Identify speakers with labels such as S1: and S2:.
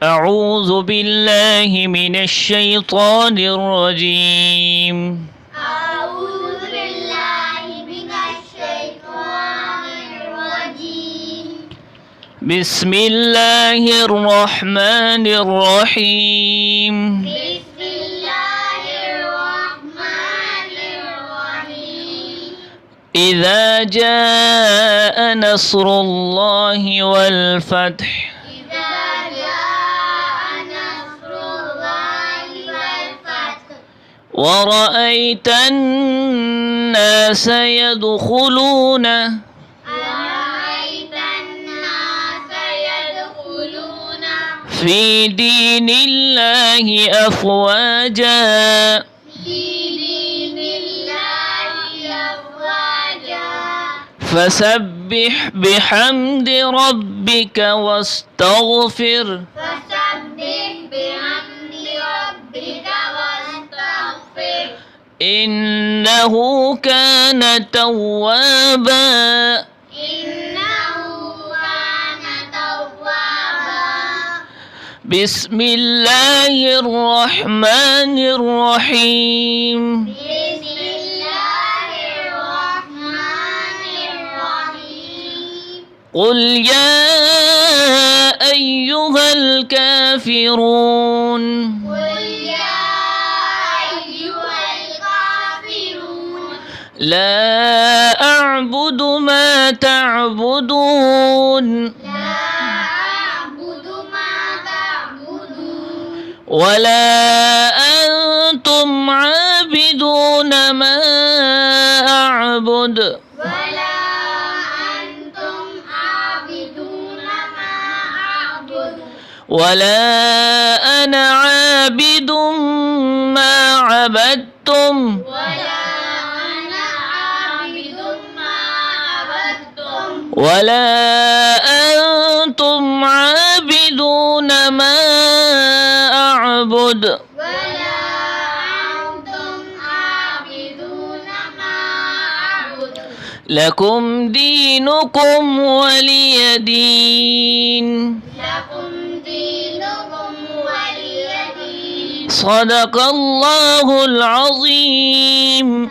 S1: أعوذ بالله من الشيطان الرجيم.
S2: أعوذ بالله من الشيطان الرجيم.
S1: بسم الله الرحمن الرحيم.
S2: بسم الله الرحمن الرحيم.
S1: إذا جاء نصر الله والفتح
S2: إذا جاء نصر الله والفتح
S1: ورأيت الناس يدخلون
S2: ورأيت الناس يدخلون
S1: في دين الله أفواجا
S2: في دين الله أفواجا
S1: فسبح بحمد ربك واستغفر
S2: فسبح بحمد ربك واستغفر
S1: إنه كان توابا.
S2: إنه كان توابا.
S1: بسم الله الرحمن الرحيم.
S2: بسم الله الرحمن الرحيم.
S1: قل يا أيها الكافرون
S2: قل يا أيها الكافرون
S1: لا أعبد ما تعبدون
S2: لا أعبد ما تعبدون
S1: ولا أنتم عابدون ما أعبد
S2: ولا أنتم عابدون ما أعبد
S1: ولا أنا عابد ما عبدتم
S2: ولا أنا عابد ما عبدتم
S1: ولا أنتم عابدون ما أعبد
S2: ولا أنتم عابدون ما أعبد
S1: لكم دينكم ولي دين.
S2: لكم دينكم ولي دين.
S1: صدق الله العظيم.